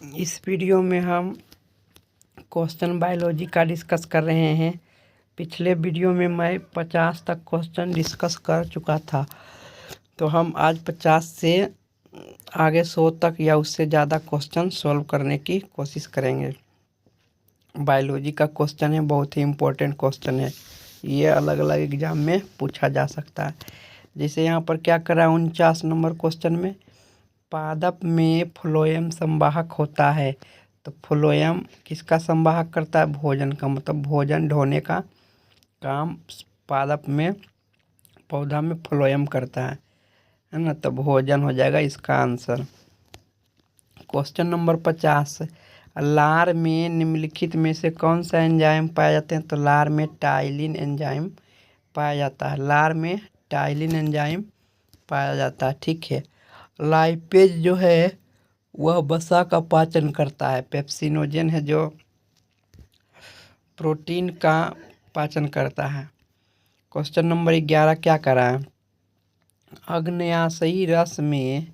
इस वीडियो में हम क्वेश्चन बायोलॉजी का डिस्कस कर रहे हैं। पिछले वीडियो में मैं 50 तक क्वेश्चन डिस्कस कर चुका था, तो हम आज 50 से आगे 100 तक या उससे ज़्यादा क्वेश्चन सॉल्व करने की कोशिश करेंगे। बायोलॉजी का क्वेश्चन है, बहुत ही इम्पोर्टेंट क्वेश्चन है। ये अलग अलग एग्जाम में पूछा जा सकता है। जैसे यहाँ पर क्या करा 49 नंबर क्वेश्चन में, पादप में फ्लोएम संवाहक होता है। तो फ्लोएम किसका संवाहक करता है? भोजन का, मतलब भोजन ढोने का काम पादप में, पौधा में फ्लोएम करता है ना। तो भोजन हो जाएगा इसका आंसर। क्वेश्चन नंबर 50, लार में निम्नलिखित में से कौन सा एंजाइम पाए जाते हैं? तो लार में टाइलिन एंजाइम पाया जाता है। लार में टाइलिन एंजाइम पाया जाता है, ठीक है। लाइपेज जो है वह वसा का पाचन करता है। पेप्सिनोजेन है जो प्रोटीन का पाचन करता है। क्वेश्चन नंबर 11 क्या करा है? अग्न्याशयी रस में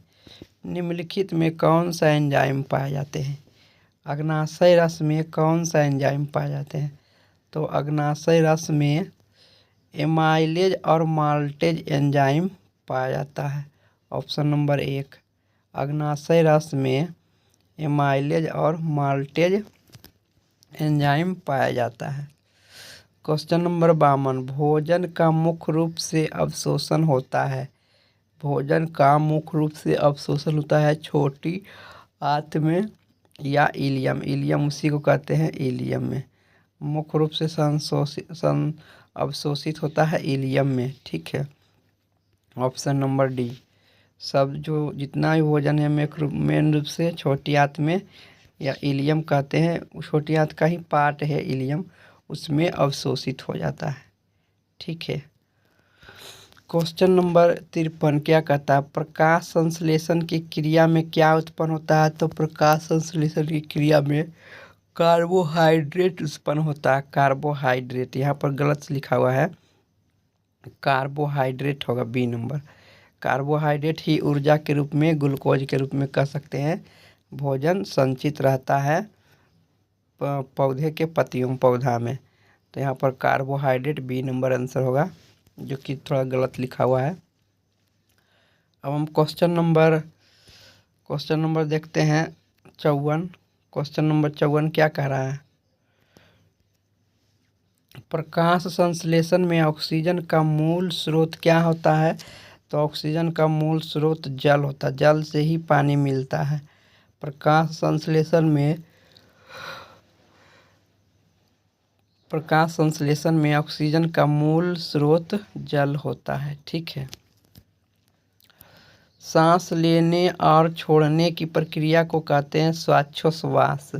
निम्नलिखित में कौन सा एंजाइम पाए जाते हैं? अग्न्याशय रस में कौन सा एंजाइम पाए जाते हैं? तो अग्न्याशय रस में एमाइलेज और माल्टेज एंजाइम पाया जाता है। ऑप्शन नंबर 1, अग्न्याशय रस में एमाइलेज और माल्टेज एंजाइम पाया जाता है। क्वेश्चन नंबर 52, भोजन का मुख्य रूप से अवशोषण होता है। भोजन का मुख्य रूप से अवशोषण होता है छोटी आंत में या इलियम। इलियम उसी को कहते हैं, इलियम में मुख्य रूप से अवशोषित होता है इलियम में, ठीक है। ऑप्शन नंबर डी, सब जो जितना भी भोजन है मेन रूप से छोटी आंत में या इलियम कहते हैं, छोटी आंत का ही पार्ट है इलियम, उसमें अवशोषित हो जाता है, ठीक है। क्वेश्चन नंबर 53 क्या कहता है? प्रकाश संश्लेषण की क्रिया में क्या उत्पन्न होता है? तो प्रकाश संश्लेषण की क्रिया में कार्बोहाइड्रेट उत्पन्न होता है। कार्बोहाइड्रेट, यहाँ पर गलत लिखा हुआ है, कार्बोहाइड्रेट होगा बी नंबर। कार्बोहाइड्रेट ही ऊर्जा के रूप में, ग्लूकोज के रूप में कह सकते हैं, भोजन संचित रहता है पौधे के पत्तियों, पौधा में। तो यहाँ पर कार्बोहाइड्रेट बी नंबर आंसर होगा, जो कि थोड़ा गलत लिखा हुआ है। अब हम क्वेश्चन नंबर देखते हैं 54। क्वेश्चन नंबर 54 क्या कह रहा है? प्रकाश संश्लेषण में ऑक्सीजन का मूल स्रोत क्या होता है? तो ऑक्सीजन का मूल स्रोत जल होता है, जल से ही पानी मिलता है। प्रकाश संश्लेषण में ऑक्सीजन का मूल स्रोत जल होता है, ठीक है। सांस लेने और छोड़ने की प्रक्रिया को कहते हैं श्वासोच्छ्वास।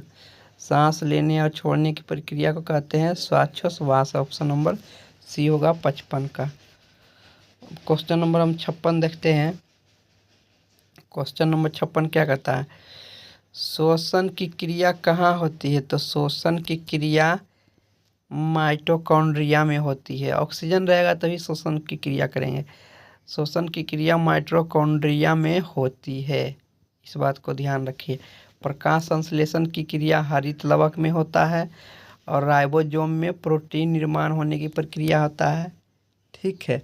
सांस लेने और छोड़ने की प्रक्रिया को कहते हैं श्वासोच्छ्वास। ऑप्शन नंबर सी होगा 55 का। क्वेश्चन नंबर हम 56 देखते हैं। क्वेश्चन नंबर 56 क्या कहता है? श्वसन की क्रिया कहाँ होती है? तो श्वसन की क्रिया माइटोकॉन्ड्रिया में होती है। ऑक्सीजन रहेगा तभी श्वसन की क्रिया करेंगे। श्वसन की क्रिया माइटोकॉन्ड्रिया में होती है, इस बात को ध्यान रखिए। प्रकाश संश्लेषण की क्रिया हरित लवक में होता है और राइबोसोम में प्रोटीन निर्माण होने की प्रक्रिया होता है, ठीक है।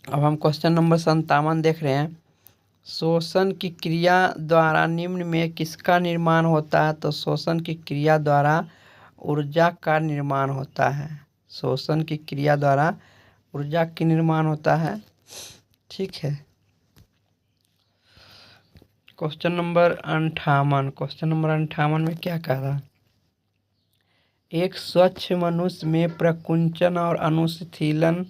अब हम क्वेश्चन नंबर 57 देख रहे हैं। श्वसन की क्रिया द्वारा निम्न में किसका निर्माण होता है? तो श्वसन की क्रिया द्वारा ऊर्जा का निर्माण होता है। श्वसन की क्रिया द्वारा ऊर्जा की निर्माण होता है, ठीक है। Question number 58। क्वेश्चन नंबर 58 में क्या कह रहा है? एक स्वच्छ मनुष्य में प्रकुंचन और अनुशीलन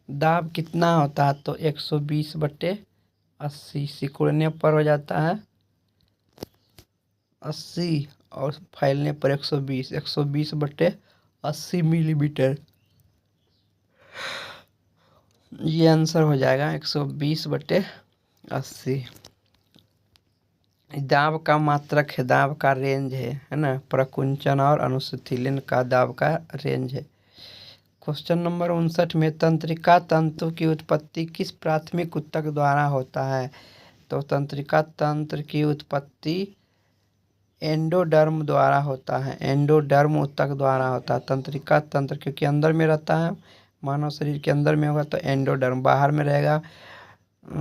दाब कितना होता है? तो 120/80। सिकुड़ने पर हो जाता है 80 और फैलने पर 120। 120/80 मिलीमीटर, ये आंसर हो जाएगा 120/80। दाब का मात्रक है, दाब का रेंज है ना। प्रकुंचन और अनुशीलन का दाब का रेंज है। क्वेश्चन नंबर 59 में तंत्रिका तंतु की उत्पत्ति किस प्राथमिक ऊतक द्वारा होता है? तो तंत्रिका तंत्र की उत्पत्ति एंडोडर्म द्वारा होता है, एंडोडर्म ऊतक द्वारा होता है तंत्रिका तंत्र, क्योंकि अंदर में रहता है, मानव शरीर के अंदर में होगा तो एंडोडर्म, बाहर में रहेगा,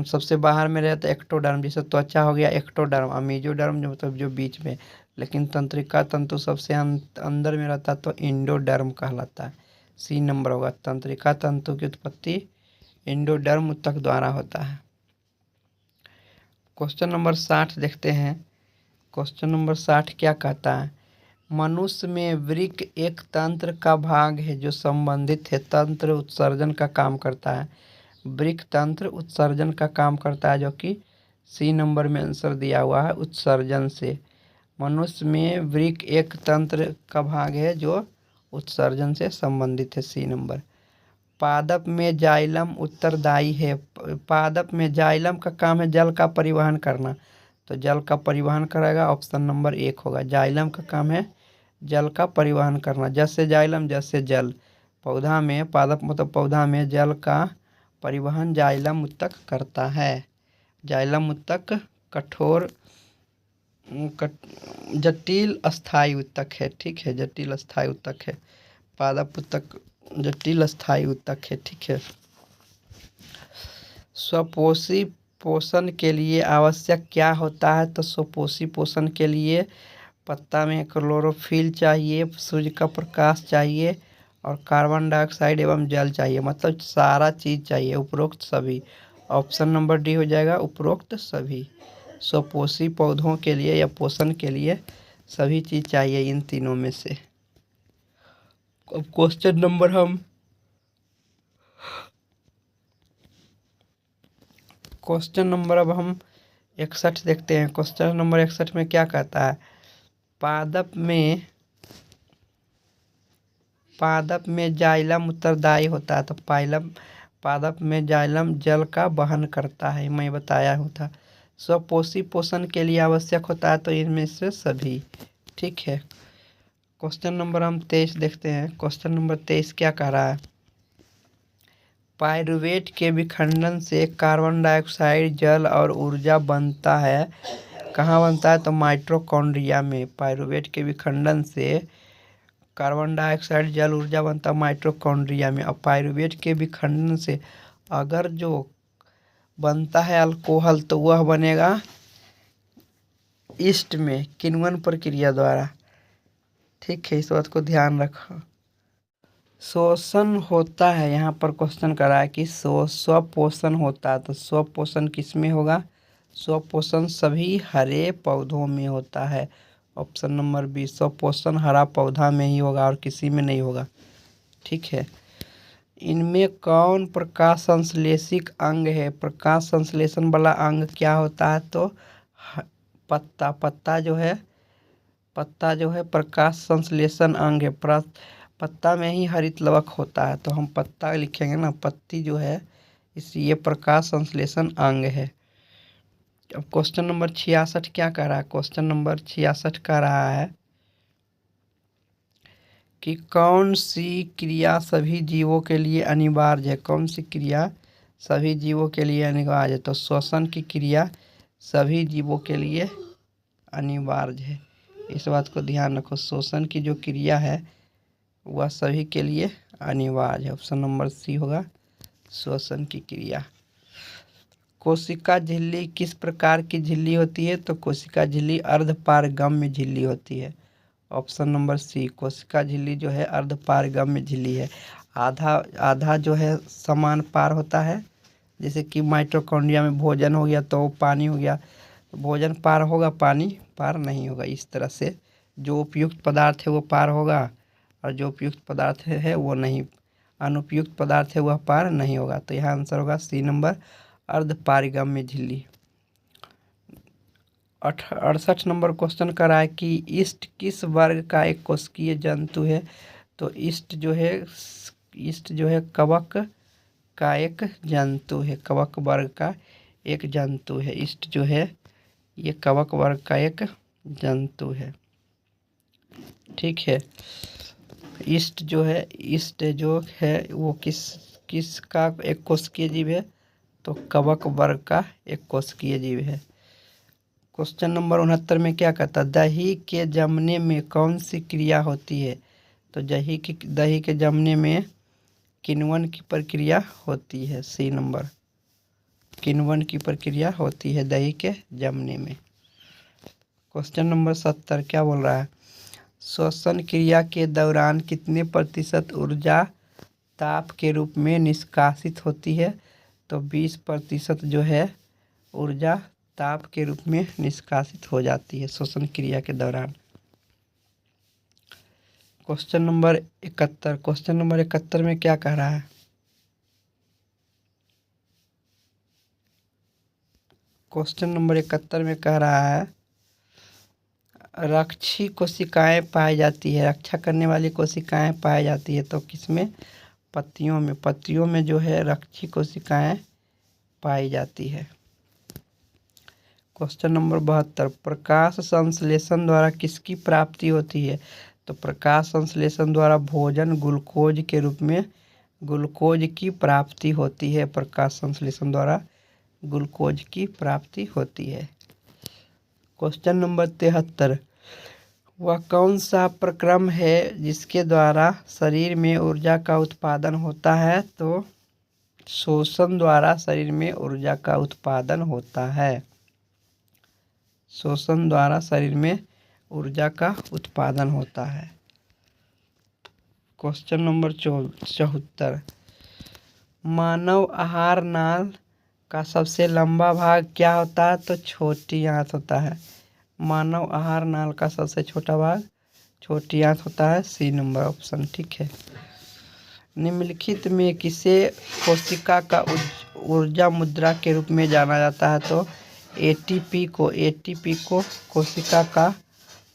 सबसे बाहर में रहता है एक्टोडर्म, जैसे त्वचा हो गया एक्टोडर्म, और मेजोडर्म जो मतलब जो बीच में, लेकिन तंत्रिका तंतु सबसे अंदर में रहता है तो एंडोडर्म कहलाता है। सी नंबर होगा, तंत्रिका तंतु की उत्पत्ति एंडोडर्म ऊतक द्वारा होता है। क्वेश्चन नंबर 60 देखते हैं। क्वेश्चन नंबर 60 क्या कहता है? मनुष्य में वृक्क एक तंत्र का भाग है जो संबंधित है तंत्र उत्सर्जन का काम करता है। वृक्क तंत्र उत्सर्जन का काम करता है, जो कि सी नंबर में आंसर दिया हुआ है, उत्सर्जन से। मनुष्य में वृक्क एक तंत्र का भाग है जो उत्सर्जन से संबंधित है, सी नंबर। पादप में जाइलम उत्तरदायी है। पादप में जाइलम का काम है जल का परिवहन करना, तो जल का परिवहन करेगा, ऑप्शन नंबर 1 होगा। जाइलम का काम है जल का परिवहन करना, जैसे जाइलम जैसे जल। पौधा में, पादप मतलब पौधा में जल का परिवहन जाइलम ऊतक करता है। जाइलम ऊतक कठोर जटिल अस्थायी ऊतक है, ठीक है, जटिल अस्थायी ऊतक है। पादप ऊतक जटिल अस्थायी ऊतक है, ठीक है। स्वपोषी पोषण के लिए आवश्यक क्या होता है? तो स्वपोषी पोषण के लिए पत्ता में क्लोरोफिल चाहिए, सूर्य का प्रकाश चाहिए, और कार्बन डाइऑक्साइड एवं जल चाहिए, मतलब सारा चीज़ चाहिए, उपरोक्त सभी। ऑप्शन नंबर डी हो जाएगा, उपरोक्त सभी। स्वपोषी पौधों के लिए या पोषण के लिए सभी चीज़ चाहिए इन तीनों में से। अब क्वेश्चन नंबर हम क्वेश्चन नंबर अब हम 61 देखते हैं। क्वेश्चन नंबर 61 में क्या कहता है? पादप में जाइलम उत्तरदायी होता है, तो पादप में जाइलम जल का वहन करता है, मैं बताया हूँ था। स्वपोषी पोषण के लिए आवश्यक होता है, तो इनमें से सभी, ठीक है। क्वेश्चन नंबर हम 23 देखते हैं। क्वेश्चन नंबर 23 क्या कह रहा है? पाइरूवेट के विखंडन से कार्बन डाइऑक्साइड, जल और ऊर्जा बनता है। कहाँ बनता है? तो माइटोकॉन्ड्रिया में। पाइरूवेट के विखंडन से कार्बन डाइऑक्साइड, जल, ऊर्जा बनता है माइटोकॉन्ड्रिया में। और पाइरूवेट के विखंडन से अगर जो बनता है अल्कोहल, तो वह बनेगा ईस्ट में, किण्वन प्रक्रिया द्वारा, ठीक है, इस बात को ध्यान रखो। शोषण होता है, यहाँ पर क्वेश्चन करा है कि स्वपोषण होता है, तो स्वपोषण किस में होगा? स्वपोषण सभी हरे पौधों में होता है, ऑप्शन नंबर बी। स्वपोषण हरा पौधा में ही होगा और किसी में नहीं होगा, ठीक है। इनमें कौन प्रकाश संश्लेषिक अंग है? प्रकाश संश्लेषण वाला अंग क्या होता है? तो पत्ता जो है प्रकाश संश्लेषण अंग है। पत्ता में ही हरित लवक होता है, तो हम पत्ता लिखेंगे ना, पत्ती जो है ये प्रकाश संश्लेषण अंग है। अब क्वेश्चन नंबर 66 क्या कह रहा है? क्वेश्चन नंबर 66 कह रहा है कि कौन सी क्रिया सभी जीवों के लिए अनिवार्य है? कौन सी क्रिया सभी जीवों के लिए अनिवार्य है? तो श्वसन की क्रिया सभी जीवों के लिए अनिवार्य है, इस बात को ध्यान रखो। श्वसन की जो क्रिया है वह सभी के लिए अनिवार्य है, ऑप्शन नंबर सी होगा, श्वसन की क्रिया। कोशिका झिल्ली किस प्रकार की झिल्ली होती है? तो कोशिका झिल्ली अर्धपारगम्य झिल्ली होती है, ऑप्शन नंबर सी। कोशिका झिल्ली जो है अर्धपारगम्य झिल्ली है। आधा जो है समान पार होता है, जैसे कि माइटोकॉन्ड्रिया में भोजन हो गया तो पानी हो गया, भोजन पार होगा, पानी पार नहीं होगा। इस तरह से जो उपयुक्त पदार्थ है वो पार होगा और जो उपयुक्त पदार्थ है वो नहीं, अनुपयुक्त पदार्थ है वह पार नहीं होगा। तो यहाँ आंसर होगा सी नंबर, अर्धपारगम्य झिल्ली। 68 नंबर क्वेश्चन कर रहा है कि ईस्ट किस वर्ग का एक कोशिकीय जंतु है? तो ईस्ट जो है कवक का एक जंतु है, कवक वर्ग का एक जंतु है। ईस्ट जो है ये कवक वर्ग का एक जंतु है, ठीक है। ईस्ट जो है वो किसका एक कोशिकीय जीव है? तो कवक वर्ग का एक कोशिकीय जीव है। क्वेश्चन नंबर 69 में क्या कहता है? दही के जमने में कौन सी क्रिया होती है? तो दही के जमने में किण्वन की प्रक्रिया होती है। सी नंबर, किण्वन की प्रक्रिया होती है दही के जमने में। क्वेश्चन नंबर 70 क्या बोल रहा है? श्वसन क्रिया के दौरान कितने प्रतिशत ऊर्जा ताप के रूप में निष्कासित होती है? तो 20% जो है ऊर्जा ताप के रूप में निष्कासित हो जाती है श्वसन क्रिया के दौरान। क्वेश्चन नंबर 71 में क्या कह रहा है? क्वेश्चन नंबर 71 में कह रहा है रक्षी कोशिकाएं पाई जाती है, रक्षा करने वाली कोशिकाएं पाई जाती है। तो किसमें? पत्तियों में जो है रक्षी कोशिकाएं पाई जाती है। क्वेश्चन नंबर 72 प्रकाश संश्लेषण द्वारा किसकी प्राप्ति होती है? तो प्रकाश संश्लेषण द्वारा भोजन ग्लूकोज के रूप में ग्लूकोज की प्राप्ति होती है। प्रकाश संश्लेषण द्वारा ग्लूकोज की प्राप्ति होती है। क्वेश्चन नंबर 73 वह कौन सा प्रक्रम है जिसके द्वारा शरीर में ऊर्जा का उत्पादन होता है? तो श्वसन द्वारा शरीर में ऊर्जा का उत्पादन होता है। श्वसन द्वारा शरीर में ऊर्जा का उत्पादन होता है। क्वेश्चन नंबर 74 मानव आहार नाल का सबसे लंबा भाग क्या होता है? तो छोटी आंत होता है। मानव आहार नाल का सबसे छोटा भाग छोटी आंत होता है। सी नंबर ऑप्शन ठीक है। निम्नलिखित में किसे कोशिका का ऊर्जा मुद्रा के रूप में जाना जाता है? तो एटीपी को कोशिका का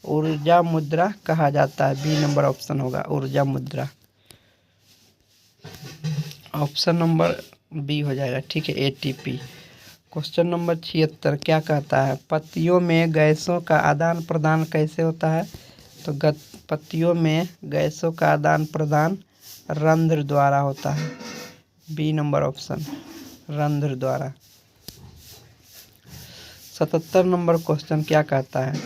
ऊर्जा मुद्रा कहा जाता है। बी नंबर ऑप्शन होगा ऊर्जा मुद्रा। ऑप्शन नंबर बी हो जाएगा ठीक है एटीपी। क्वेश्चन नंबर 76 क्या कहता है? पत्तियों में गैसों का आदान प्रदान कैसे होता है? तो पत्तियों में गैसों का आदान प्रदान रंध्र द्वारा होता है। बी नंबर ऑप्शन रंध्र द्वारा। 77 नंबर क्वेश्चन क्या कहता है?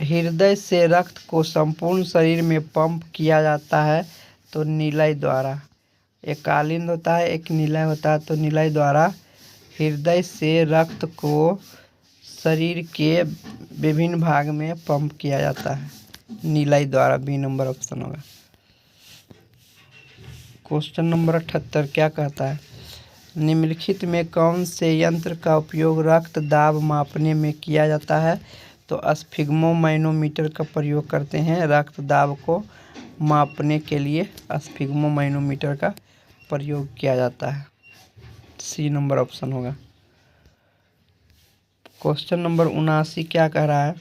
हृदय से रक्त को संपूर्ण शरीर में पंप किया जाता है। तो निलय द्वारा। एक कालिंद होता है एक निलय होता है। तो निलय द्वारा हृदय से रक्त को शरीर के विभिन्न भाग में पंप किया जाता है निलय द्वारा। बी नंबर ऑप्शन होगा। क्वेश्चन नंबर 78 क्या कहता है? निम्नलिखित में कौन से यंत्र का उपयोग रक्त दाब मापने में किया जाता है? तो स्फिग्मोमैनोमीटर का प्रयोग करते हैं रक्त दाब को मापने के लिए। स्फिग्मोमैनोमीटर का प्रयोग किया जाता है। सी नंबर ऑप्शन होगा। क्वेश्चन नंबर 79 क्या कह रहा है?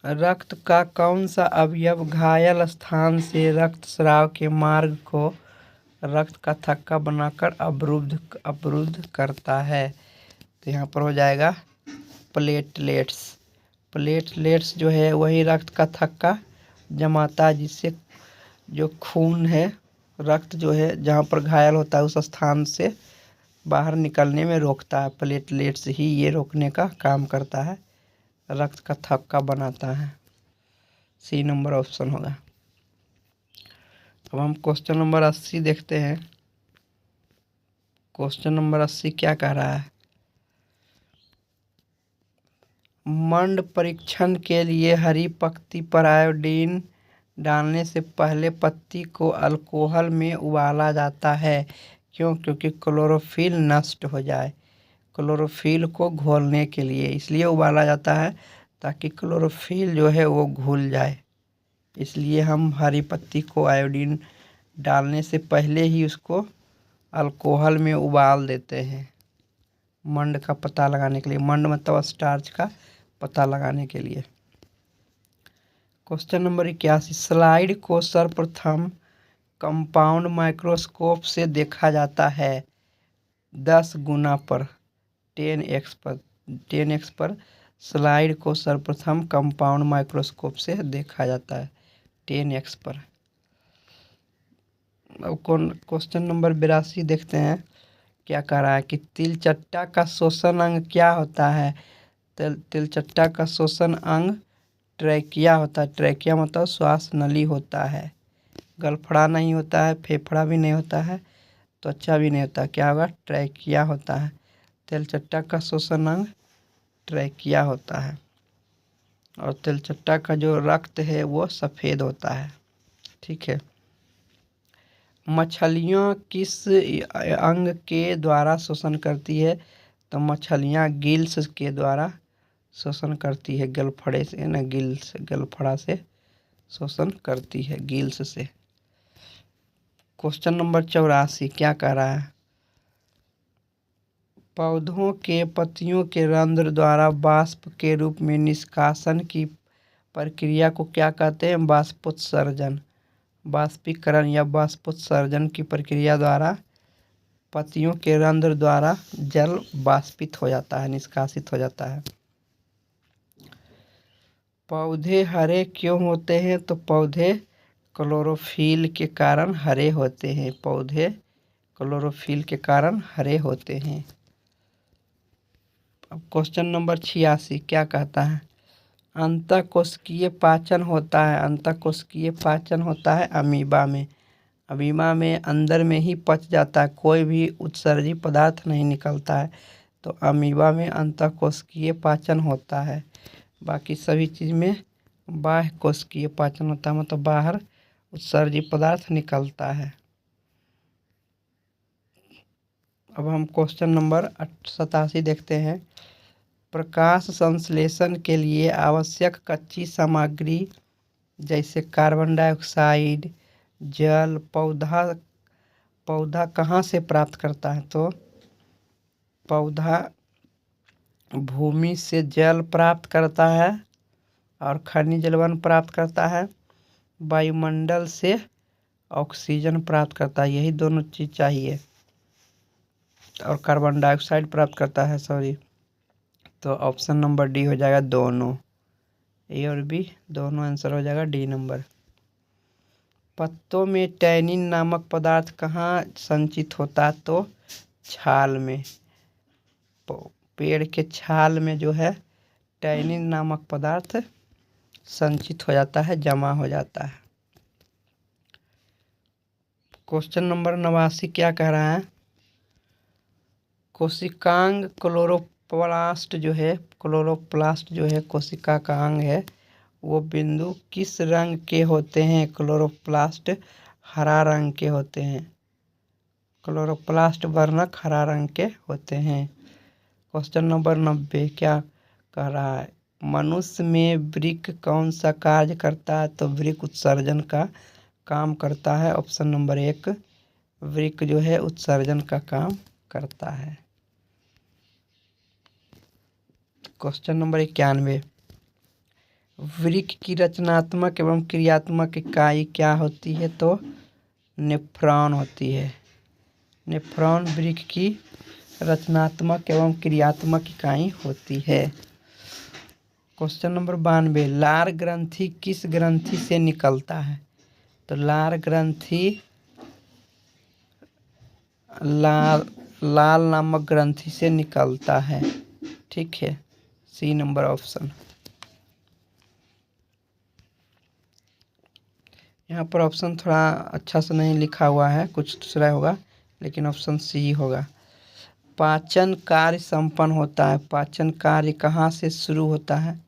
रक्त का कौन सा अवयव घायल स्थान से रक्त स्राव के मार्ग को रक्त का थक्का बनाकर अवरुद्ध करता है? तो यहाँ पर हो जाएगा प्लेटलेट्स जो है वही रक्त का थक्का जमाता है जिससे जो खून है रक्त जो है जहाँ पर घायल होता है उस स्थान से बाहर निकलने में रोकता है। प्लेटलेट्स ही ये रोकने का काम करता है रक्त का थक्का बनाता है। सी नंबर ऑप्शन होगा। अब हम क्वेश्चन नंबर 80 देखते हैं। क्वेश्चन नंबर 80 क्या कह रहा है? मंड परीक्षण के लिए हरी पत्ती पर आयोडीन डालने से पहले पत्ती को अल्कोहल में उबाला जाता है। क्यों? क्योंकि क्लोरोफिल नष्ट हो जाए। क्लोरोफिल को घोलने के लिए इसलिए उबाला जाता है ताकि क्लोरोफिल जो है वो घुल जाए। इसलिए हम हरी पत्ती को आयोडीन डालने से पहले ही उसको अल्कोहल में उबाल देते हैं मंड का पता लगाने के लिए। मंड मतलब स्टार्च का पता लगाने के लिए। क्वेश्चन नंबर 81 स्लाइड को सर्वप्रथम कंपाउंड माइक्रोस्कोप से देखा जाता है 10 गुना पर 10x पर स्लाइड को सर्वप्रथम कंपाउंड माइक्रोस्कोप से देखा जाता है 10x पर। अब क्वेश्चन नंबर 82 देखते हैं क्या कह रहा है कि तिलचट्टा का श्वसन अंग क्या होता है। तिलचट्टा का श्वसन अंग ट्रैकिया होता है। ट्रैकिया मतलब श्वास नली होता है। गलफड़ा नहीं होता है, फेफड़ा भी नहीं होता है, त्वचा भी नहीं होता, क्या होगा, ट्रैकिया होता है। तिलचट्टा का श्वसन अंग ट्रैकिया होता है। और तिलचट्टा का जो रक्त है वो सफ़ेद होता है। ठीक है। मछलियाँ किस अंग के द्वारा श्वसन करती है। तो मछलियाँ गिल्स के द्वारा श्वसन करती है। गलफड़े से ना, गिल्स, गलफड़ा से श्वसन करती है, गिल्स से। क्वेश्चन नंबर 84 क्या कह रहा है। पौधों के पत्तियों के रंध्र द्वारा वाष्प के रूप में निष्कासन की प्रक्रिया को क्या कहते हैं। वाष्पोत्सर्जन। वाष्पीकरण या वाष्पोत्सर्जन की प्रक्रिया द्वारा पत्तियों के रंध्र द्वारा जल वाष्पित हो जाता है, निष्कासित हो जाता है। पौधे हरे क्यों होते हैं। तो पौधे क्लोरोफिल के कारण हरे होते हैं। पौधे क्लोरोफिल के कारण हरे होते हैं। अब क्वेश्चन नंबर 86 क्या कहता है। अंतःकोशिकीय पाचन होता है। अंतःकोशिकीय पाचन होता है अमीबा में। अमीबा में अंदर में ही पच जाता है, कोई भी उत्सर्जी पदार्थ नहीं निकलता है। तो अमीबा में अंतःकोशिकीय पाचन होता है। बाकी सभी चीज़ में बाह्य कोशिकीय पाचन होता है, मतलब बाहर उत्सर्जी पदार्थ निकलता है। अब हम क्वेश्चन नंबर 87 देखते हैं। प्रकाश संश्लेषण के लिए आवश्यक कच्ची सामग्री जैसे कार्बन डाइऑक्साइड, जल, पौधा कहाँ से प्राप्त करता है। तो पौधा भूमि से जल प्राप्त करता है और खनिज लवण प्राप्त करता है। वायुमंडल से ऑक्सीजन प्राप्त करता है, यही दोनों चीज़ चाहिए। और कार्बन डाइऑक्साइड प्राप्त करता है, सॉरी। तो ऑप्शन नंबर डी हो जाएगा, दोनों। ए और बी दोनों आंसर हो जाएगा डी नंबर। पत्तों में टैनिन नामक पदार्थ कहाँ संचित होता है। तो छाल में। पेड़ के छाल में जो है टैनिन नामक पदार्थ संचित हो जाता है, जमा हो जाता है। क्वेश्चन नंबर 89 क्या कह रहा है। कोशिकांग क्लोरोप्लास्ट जो है कोशिका का अंग है, वो बिंदु किस रंग के होते हैं। क्लोरोप्लास्ट हरा रंग के होते हैं। क्लोरोप्लास्ट वर्णक हरा रंग के होते हैं। क्वेश्चन नंबर 90 क्या कह रहा है। मनुष्य में वृक्क कौन सा कार्य करता है। तो वृक्क उत्सर्जन का काम करता है। ऑप्शन नंबर 1 वृक्क जो है उत्सर्जन का काम करता है। क्वेश्चन नंबर 91 वृक्क की रचनात्मक एवं क्रियात्मक इकाई क्या होती है। तो नेफ्रॉन होती है। नेफ्रॉन वृक्क की रचनात्मक एवं क्रियात्मक इकाई होती है। क्वेश्चन नंबर 92 लार ग्रंथि किस ग्रंथि से निकलता है। तो लार ग्रंथि लाल नामक ग्रंथि से निकलता है। ठीक है, सी नंबर ऑप्शन। यहाँ पर ऑप्शन थोड़ा अच्छा से नहीं लिखा हुआ है, कुछ दूसरा होगा, लेकिन ऑप्शन सी होगा। पाचन कार्य संपन्न होता है। पाचन कार्य कहाँ से शुरू होता है।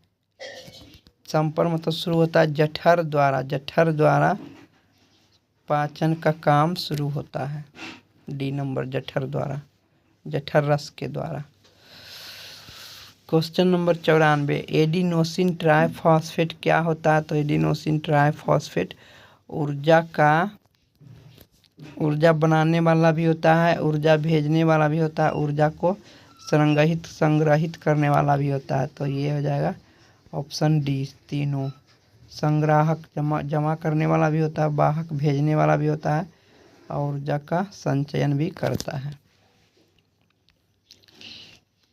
संपन्न मतलब शुरू होता है जठर द्वारा। जठर द्वारा पाचन का काम शुरू होता है। डी नंबर, जठर द्वारा, जठर रस के द्वारा। क्वेश्चन नंबर 94 एडिनोसिन ट्राइफॉस्फेट क्या होता है। तो एडिनोसिन ट्राइफॉस्फेट ऊर्जा बनाने वाला भी होता है, ऊर्जा भेजने वाला भी होता है, ऊर्जा को संग्रहित करने वाला भी होता है। तो ये हो जाएगा ऑप्शन डी, तीनों। संग्राहक जमा करने वाला भी होता है, वाहक भेजने वाला भी होता है, और ऊर्जा का संचयन भी करता है।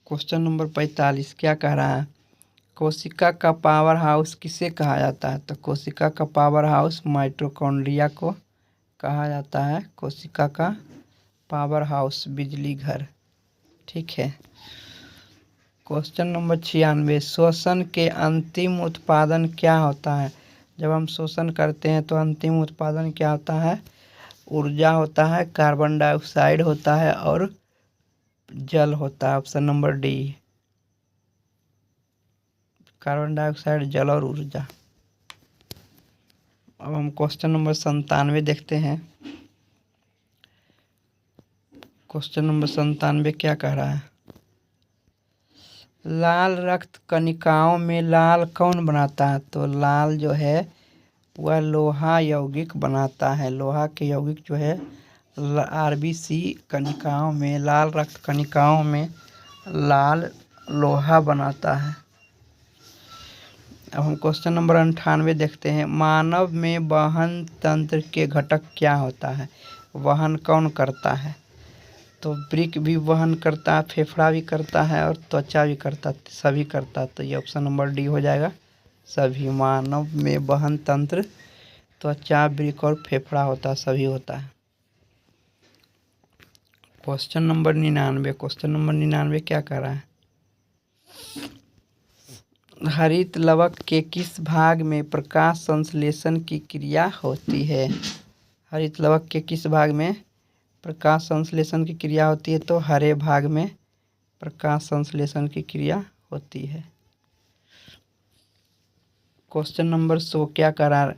क्वेश्चन नंबर 45 क्या कह रहा है। कोशिका का पावर हाउस किसे कहा जाता है? तो कोशिका का पावर हाउस माइटोकॉन्ड्रिया को कहा जाता है। कोशिका का पावर हाउस बिजली घर। ठीक है। क्वेश्चन नंबर 96, श्वसन के अंतिम उत्पादन क्या होता है? जब हम श्वसन करते हैं तो अंतिम उत्पादन क्या होता है? ऊर्जा होता है, कार्बन डाइऑक्साइड होता है और जल होता है। Option number D, carbon dioxide, जल और ऊर्जा। अब हम क्वेश्चन नंबर 97 देखते हैं। क्वेश्चन नंबर 97 क्या कह रहा है? लाल रक्त कणिकाओं में लाल कौन बनाता है? तो लाल जो है वह लोहा यौगिक बनाता है। लोहा के यौगिक जो है आरबीसी कणिकाओं में, लाल रक्त कणिकाओं में लाल लोहा बनाता है। अब हम क्वेश्चन नंबर 98 देखते हैं। मानव में वहन तंत्र के घटक क्या होता है? वहन कौन करता है? तो वृक्क भी वहन करता है, फेफड़ा भी करता है और त्वचा भी करता है, सभी करता है। तो ये ऑप्शन नंबर डी हो जाएगा, सभी। मानव में वहन तंत्र त्वचा, वृक्क और फेफड़ा होता है, सभी होता है। क्वेश्चन नंबर 99, क्वेश्चन नंबर 99 क्या कर रहा है? हरित लवक के किस भाग में प्रकाश संश्लेषण की क्रिया होती है? हरित लवक के किस भाग में प्रकाश संश्लेषण की क्रिया होती है? तो हरे भाग में प्रकाश संश्लेषण की क्रिया होती है। क्वेश्चन नंबर 100 क्या कर रहा है?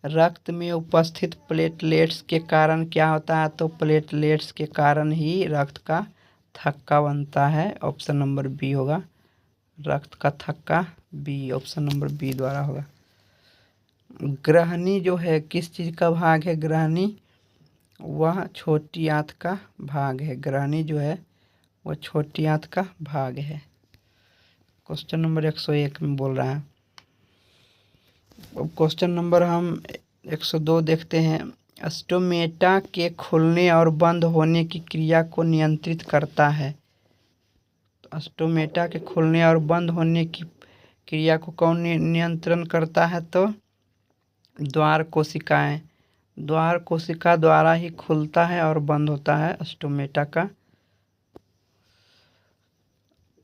रक्त में उपस्थित प्लेटलेट्स के कारण क्या होता है? तो प्लेटलेट्स के कारण ही रक्त का थक्का बनता है। ऑप्शन नंबर बी होगा, रक्त का थक्का बी, ऑप्शन नंबर बी द्वारा होगा। ग्रहणी जो है किस चीज़ का भाग है? ग्रहणी वह छोटी आंत का भाग है। ग्रहणी जो है वह छोटी आंत का भाग है। क्वेश्चन नंबर 101 में बोल रहा है। अब क्वेश्चन नंबर हम 102 देखते हैं। स्टोमेटा के खुलने और बंद होने की क्रिया को नियंत्रित करता है। स्टोमेटा के खुलने और बंद होने की क्रिया को कौन नियंत्रण करता है? तो द्वार कोशिकाएं। द्वार कोशिका द्वारा ही खुलता है और बंद होता है स्टोमेटा का।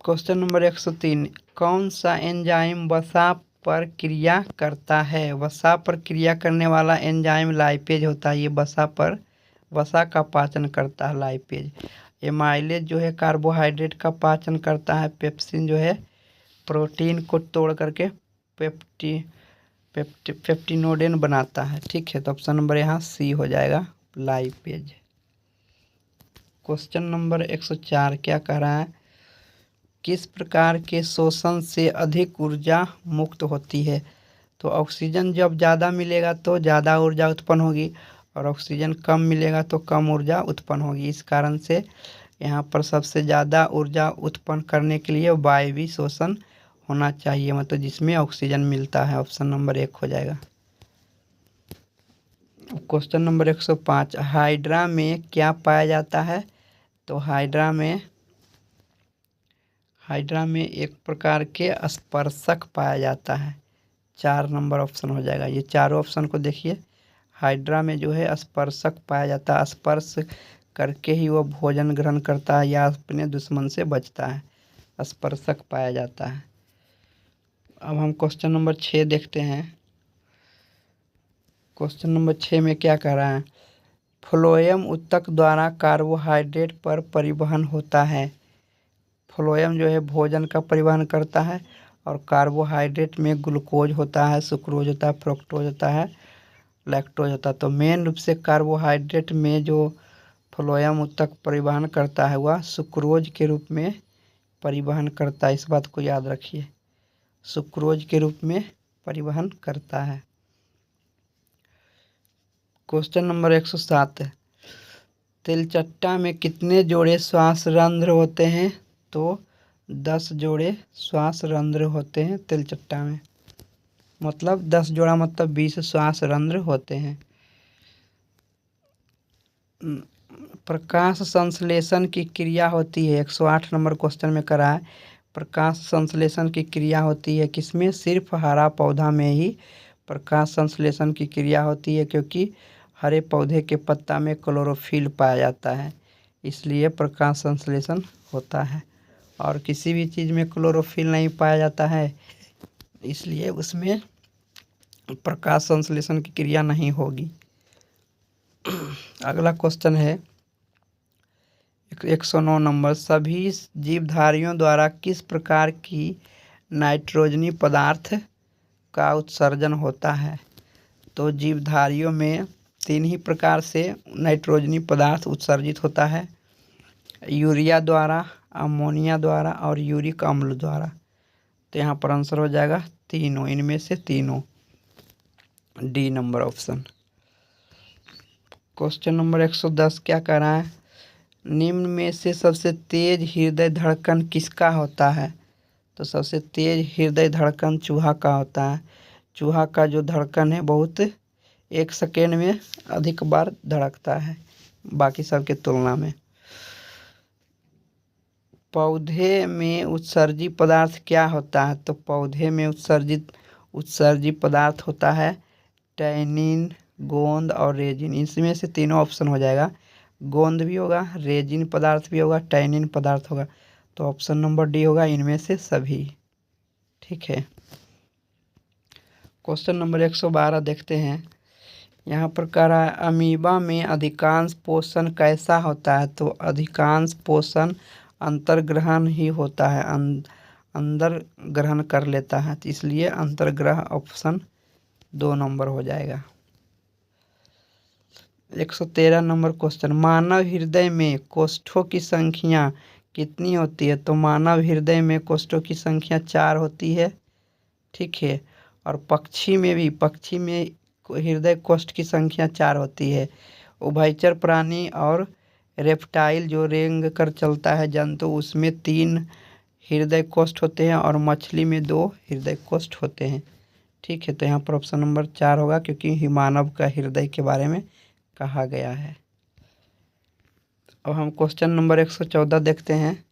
क्वेश्चन नंबर 103, कौन सा एंजाइम वसा पर क्रिया करता है? वसा पर क्रिया करने वाला एंजाइम लाइपेज होता है। ये वसा का पाचन करता है लाइपेज। एमाइलेज जो है कार्बोहाइड्रेट का पाचन करता है। पेप्सिन जो है प्रोटीन को तोड़ करके पेप्टिनोडेन बनाता है। ठीक है, तो ऑप्शन नंबर यहाँ सी हो जाएगा, लाइपेज। क्वेश्चन नंबर 104 क्या कह रहा है? किस प्रकार के शोषण से अधिक ऊर्जा मुक्त होती है? तो ऑक्सीजन जब ज़्यादा मिलेगा तो ज़्यादा ऊर्जा उत्पन्न होगी और ऑक्सीजन कम मिलेगा तो कम ऊर्जा उत्पन्न होगी। इस कारण से यहाँ पर सबसे ज़्यादा ऊर्जा उत्पन्न करने के लिए वायवीय शोषण होना चाहिए, मतलब जिसमें ऑक्सीजन मिलता है। ऑप्शन नंबर 1 हो जाएगा। क्वेश्चन नंबर 105, हाइड्रा में क्या पाया जाता है? तो हाइड्रा में एक प्रकार के स्पर्शक पाया जाता है। 4 नंबर ऑप्शन हो जाएगा। ये चारों ऑप्शन को देखिए। हाइड्रा में जो है स्पर्शक पाया जाता है। स्पर्श करके ही वो भोजन ग्रहण करता है या अपने दुश्मन से बचता है। स्पर्शक पाया जाता है। अब हम क्वेश्चन नंबर 6 देखते हैं। क्वेश्चन नंबर 6 में क्या कह रहा है? फ्लोएम ऊतक द्वारा कार्बोहाइड्रेट पर परिवहन होता है। फ्लोएम जो है भोजन का परिवहन करता है और कार्बोहाइड्रेट में ग्लूकोज होता है, सुक्रोज होता है, फ्रुक्टोज होता है, लैक्टोज होता है। तो मेन रूप से कार्बोहाइड्रेट में जो फ्लोएम ऊतक परिवहन करता है वह सुक्रोज के रूप में परिवहन करता है। इस बात को याद रखिए, सुक्रोज के रूप में परिवहन करता है। क्वेश्चन नंबर 107, तिलचट्टा में कितने जोड़े श्वास रंध्र होते हैं? तो 10 जोड़े श्वास रंध्र होते हैं तिलचट्टा में, मतलब 10 जोड़ा मतलब 20 श्वास रंध्र होते हैं। प्रकाश संश्लेषण की क्रिया होती है। 108 नंबर क्वेश्चन में करा है, प्रकाश संश्लेषण की क्रिया होती है किसमें? सिर्फ हरा पौधा में ही प्रकाश संश्लेषण की क्रिया होती है, क्योंकि हरे पौधे के पत्ता में क्लोरोफिल पाया जाता है, इसलिए प्रकाश संश्लेषण होता है। और किसी भी चीज़ में क्लोरोफिल नहीं पाया जाता है, इसलिए उसमें प्रकाश संश्लेषण की क्रिया नहीं होगी। अगला क्वेश्चन है 109 नंबर। सभी जीवधारियों द्वारा किस प्रकार की नाइट्रोजनी पदार्थ का उत्सर्जन होता है? तो जीवधारियों में 3 ही प्रकार से नाइट्रोजनी पदार्थ उत्सर्जित होता है, यूरिया द्वारा, अमोनिया द्वारा और यूरिक अम्ल द्वारा। तो यहाँ पर आंसर हो जाएगा तीनों, इनमें से तीनों, D number option. Question number 110 क्या कह रहा है? निम्न में से सबसे तेज हृदय धड़कन किसका होता है? तो सबसे तेज हृदय धड़कन चूहा का होता है। चूहा का जो धड़कन है बहुत 1 सेकेंड में अधिक बार धड़कता है बाकी सबके तुलना में। पौधे में उत्सर्जित पदार्थ क्या होता है? तो पौधे में उत्सर्जित पदार्थ होता है टैनिन, गोंद और रेजिन। इसमें से तीनों ऑप्शन हो जाएगा, गोंद भी होगा, रेजिन पदार्थ भी होगा, टैनिन पदार्थ होगा। तो ऑप्शन नंबर डी होगा, इनमें से सभी। ठीक है। क्वेश्चन नंबर 112 देखते हैं। यहाँ पर कह रहा है अमीबा में अधिकांश पोषण कैसा होता है? तो अधिकांश पोषण अंतर्ग्रहण ही होता है, अंदर ग्रहण कर लेता है, तो इसलिए अंतर्ग्रह ऑप्शन 2 नंबर हो जाएगा। 113 नंबर क्वेश्चन। मानव हृदय में कोष्ठों की संख्या कितनी होती है? तो मानव हृदय में कोष्ठों की संख्या 4 होती है। ठीक है। और पक्षी में हृदय कोष्ठ की संख्या 4 होती है। उभयचर प्राणी और रेप्टाइल जो रेंग कर चलता है जंतु, उसमें 3 हृदय कोष्ठ होते हैं और मछली में 2 हृदय कोष्ठ होते हैं। ठीक है। तो यहाँ पर ऑप्शन नंबर 4 होगा, क्योंकि मानव का हृदय के बारे में कहा गया है। अब हम क्वेश्चन नंबर 114 देखते हैं।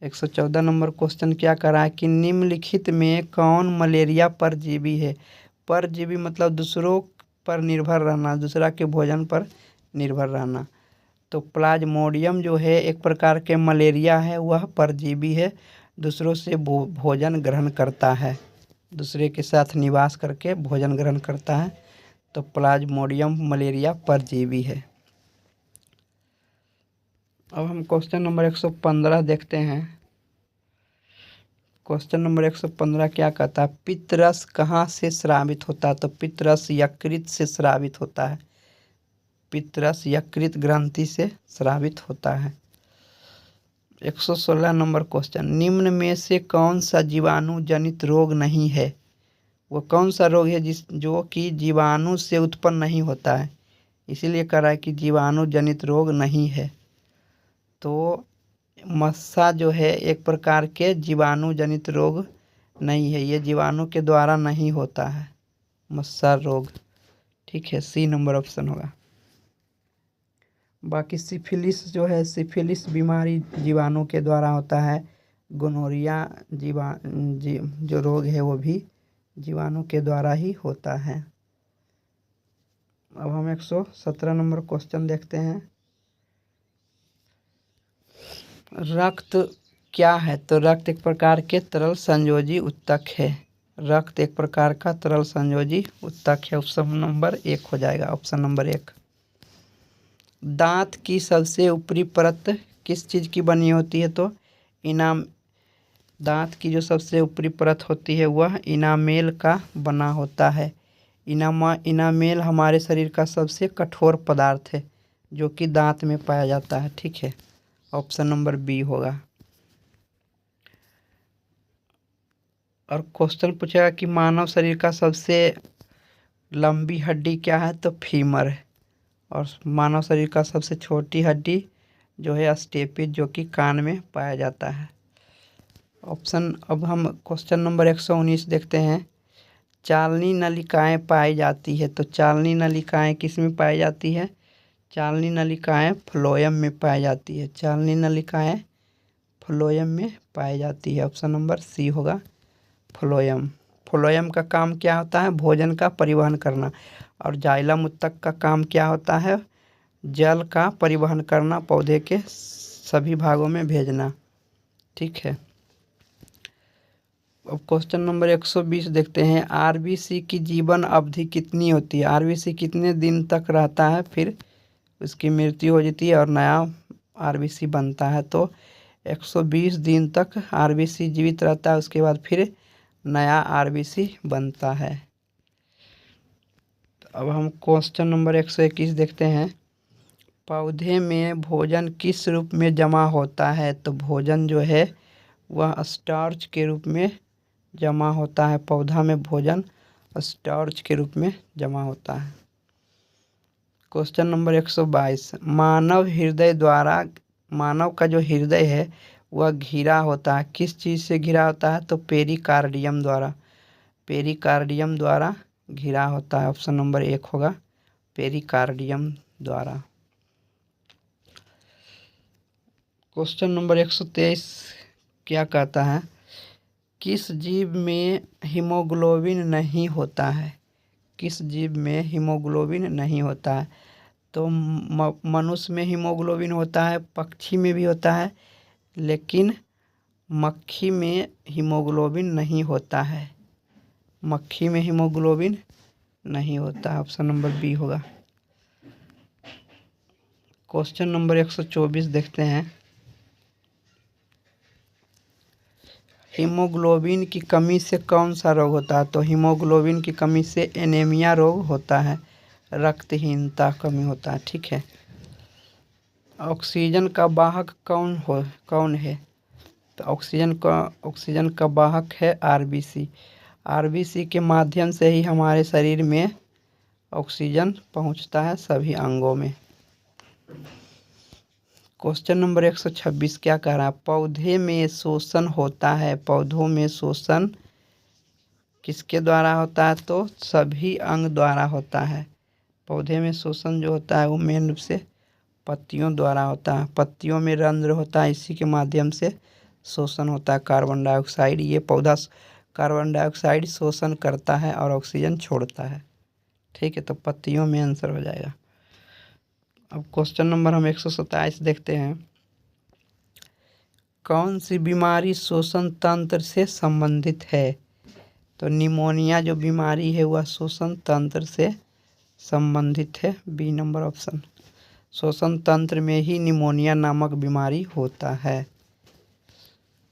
114 नंबर क्वेश्चन क्या कर रहा है कि निम्नलिखित में कौन मलेरिया परजीवी है? परजीवी मतलब दूसरों पर निर्भर रहना, दूसरा के भोजन पर निर्भर रहना। तो प्लाज्मोडियम जो है एक प्रकार के मलेरिया है, वह परजीवी है, दूसरों से भोजन ग्रहण करता है, दूसरे के साथ निवास करके भोजन ग्रहण करता है। तो प्लाज्मोडियम मलेरिया परजीवी है। अब हम क्वेश्चन नंबर 115 देखते हैं। क्वेश्चन नंबर 115 क्या कहता है? पित्तरस कहाँ से स्रावित होता है? तो पित्तरस यकृत से स्रावित होता है, पित्तरस यकृत ग्रंथि से स्रावित होता है। 116 नंबर क्वेश्चन। निम्न में से कौन सा जीवाणु जनित रोग नहीं है? वो कौन सा रोग है जो कि जीवाणु से उत्पन्न नहीं होता है? इसीलिए कह रहा है कि जीवाणु जनित रोग नहीं है। तो मस्सा जो है एक प्रकार के जीवाणु जनित रोग नहीं है, ये जीवाणु के द्वारा नहीं होता है मस्सा रोग। ठीक है, सी नंबर ऑप्शन होगा। बाकी सिफिलिस जो है, सिफिलिस बीमारी जीवाणु के द्वारा होता है। गोनोरिया जो रोग है वो भी जीवाणु के द्वारा ही होता है। अब हम 117 नंबर क्वेश्चन देखते हैं। रक्त क्या है? तो रक्त एक प्रकार के तरल संयोजी उत्तक है, रक्त एक प्रकार का तरल संयोजी उत्तक है। ऑप्शन नंबर 1 हो जाएगा, ऑप्शन नंबर 1। दांत की सबसे ऊपरी परत किस चीज़ की बनी होती है? तो दांत की जो सबसे ऊपरी परत होती है वह इनामेल का बना होता है। इनामेल हमारे शरीर का सबसे कठोर पदार्थ है जो कि दांत में पाया जाता है। ठीक है, ऑप्शन नंबर बी होगा। और क्वेश्चन पूछेगा कि मानव शरीर का सबसे लंबी हड्डी क्या है? तो फीमर है। और मानव शरीर का सबसे छोटी हड्डी जो है स्टेपिस, जो कि कान में पाया जाता है। अब हम क्वेश्चन नंबर 119 देखते हैं। चालनी नलिकाएं पाई जाती है, तो चालनी नलिकाएं किस में पाई जाती है? चालनी नलिकाएं फ्लोएम में पाई जाती है, चालनी नलिकाएं फ्लोएम में पाई जाती है। ऑप्शन नंबर सी होगा फ्लोएम। फ्लोएम का काम क्या होता है? भोजन का परिवहन करना। और जाइलम उत्तक का काम क्या होता है? जल का परिवहन करना, पौधे के सभी भागों में भेजना। ठीक है। अब क्वेश्चन नंबर 120 देखते हैं। आरबीसी की जीवन अवधि कितनी होती है? आरबीसी कितने दिन तक रहता है फिर उसकी मृत्यु हो जाती है और नया आरबीसी बनता है? तो 120 दिन तक आरबीसी जीवित रहता है, उसके बाद फिर नया आरबीसी बनता है। तो अब हम क्वेश्चन नंबर 121 देखते हैं। पौधे में भोजन किस रूप में जमा होता है? तो भोजन जो है वह स्टार्च के रूप में जमा होता है। पौधा में भोजन स्टार्च के रूप में जमा होता है। Question number 122। मानव का जो हृदय है वह घिरा होता है, किस चीज़ से घिरा होता है? तो पेरिकार्डियम द्वारा। पेरिकार्डियम द्वारा घिरा होता है। ऑप्शन नंबर 1 होगा पेरिकार्डियम द्वारा। क्वेश्चन नंबर 123 क्या कहता है? किस जीव में हीमोग्लोबिन नहीं होता है? किस जीव में हीमोग्लोबिन नहीं होता है? तो मनुष्य में हीमोग्लोबिन होता है, पक्षी में भी होता है, लेकिन मक्खी में हीमोग्लोबिन नहीं होता है। मक्खी में हीमोग्लोबिन नहीं होता है। ऑप्शन नंबर बी होगा। क्वेश्चन नंबर 124 देखते हैं। हीमोग्लोबिन की कमी से कौन सा रोग होता है? तो हीमोग्लोबिन की कमी से एनीमिया रोग होता है, रक्तहीनता कमी होता है। ठीक है। ऑक्सीजन का वाहक कौन है? तो ऑक्सीजन का वाहक है आरबीसी। आरबीसी के माध्यम से ही हमारे शरीर में ऑक्सीजन पहुंचता है सभी अंगों में। क्वेश्चन नंबर 126 क्या कह रहा है? पौधे में शोषण होता है। पौधों में शोषण किसके द्वारा होता है? तो सभी अंग द्वारा होता है। पौधे में शोषण जो होता है वो मेन रूप से पत्तियों द्वारा होता है। पत्तियों में रंध्र होता है, इसी के माध्यम से शोषण होता है कार्बन डाइऑक्साइड। ये पौधा कार्बन डाइऑक्साइड शोषण करता है और ऑक्सीजन छोड़ता है। ठीक है, तो पत्तियों में आंसर हो जाएगा। अब क्वेश्चन नंबर हम 127 देखते हैं। कौन सी बीमारी श्वसन तंत्र से संबंधित है? तो निमोनिया जो बीमारी है वह श्वसन तंत्र से संबंधित है। B number option. श्वसन तंत्र में ही निमोनिया नामक बीमारी होता है।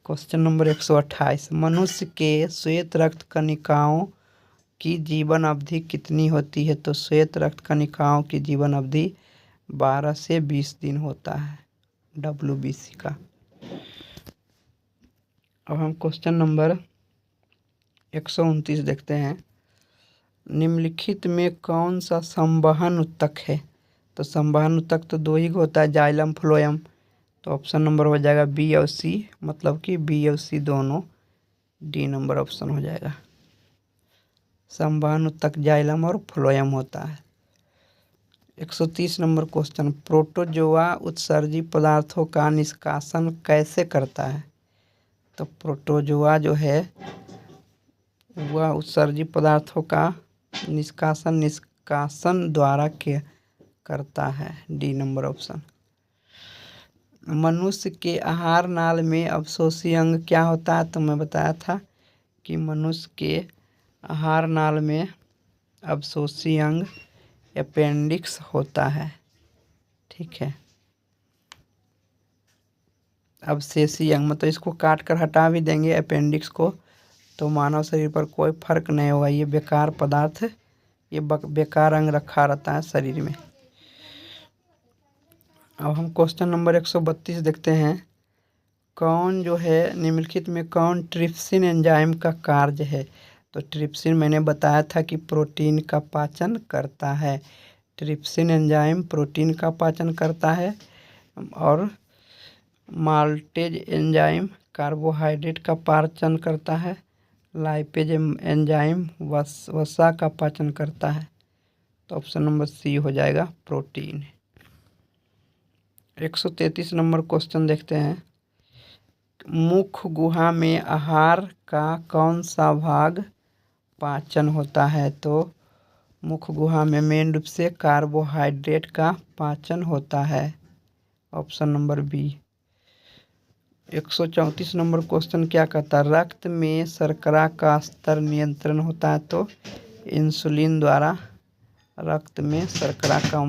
Question number 128। मनुष्य के श्वेत रक्त कणिकाओं की जीवन अवधि कितनी होती है? तो श्वेत रक्त कणिकाओं की जीवन अवधि 12 से 20 दिन होता है, WBC का। अब हम क्वेश्चन नंबर 129 देखते हैं। निम्नलिखित में कौन सा संवहन उत्तक है? तो संवहन उत्तक तो दो ही होता है, जाइलम फ्लोएम। तो ऑप्शन नंबर हो जाएगा बी और सी, मतलब कि बी और सी दोनों। डी नंबर ऑप्शन हो जाएगा। संवहन उत्तक जाइलम और फ्लोएम होता है। 130 नंबर क्वेश्चन। प्रोटोजोआ उत्सर्जी पदार्थों का निष्कासन कैसे करता है? तो प्रोटोजोआ जो है वह उत्सर्जी पदार्थों का निष्कासन द्वारा करता है। D number option. मनुष्य के आहार नाल में अवशोषी अंग क्या होता है? तो मैं बताया था कि मनुष्य के आहार नाल में अवशोषी अंग अपेंडिक्स होता है। ठीक है। अवशेषी अंग मतलब इसको काट कर हटा भी देंगे अपेंडिक्स को तो मानव शरीर पर कोई फर्क नहीं होगा। ये बेकार पदार्थ, ये बेकार अंग रखा रहता है शरीर में। अब हम क्वेश्चन नंबर 132 देखते हैं। कौन जो है निम्नलिखित में कौन ट्रिप्सिन एंजाइम का कार्य है? तो ट्रिप्सिन मैंने बताया था कि प्रोटीन का पाचन करता है। ट्रिप्सिन एंजाइम प्रोटीन का पाचन करता है और माल्टेज एंजाइम कार्बोहाइड्रेट का पाचन करता है। लाइपेज एंजाइम वसा का पाचन करता है। तो ऑप्शन नंबर सी हो जाएगा प्रोटीन। 133 नंबर क्वेश्चन देखते हैं। मुख गुहा में आहार का कौन सा भाग पाचन होता है? तो मुख गुहा में मेन रूप से कार्बोहाइड्रेट का पाचन होता है। Option number B. 134 number question क्या कहता है? रक्त में शर्करा का स्तर नियंत्रण होता है। तो इंसुलिन द्वारा रक्त में शर्करा का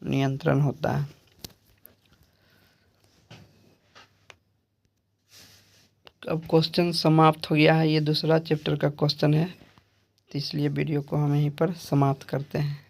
नियंत्रण होता है। अब क्वेश्चन समाप्त हो गया है। ये दूसरा चैप्टर का क्वेश्चन है, तो इसलिए वीडियो को हम यहीं पर समाप्त करते हैं।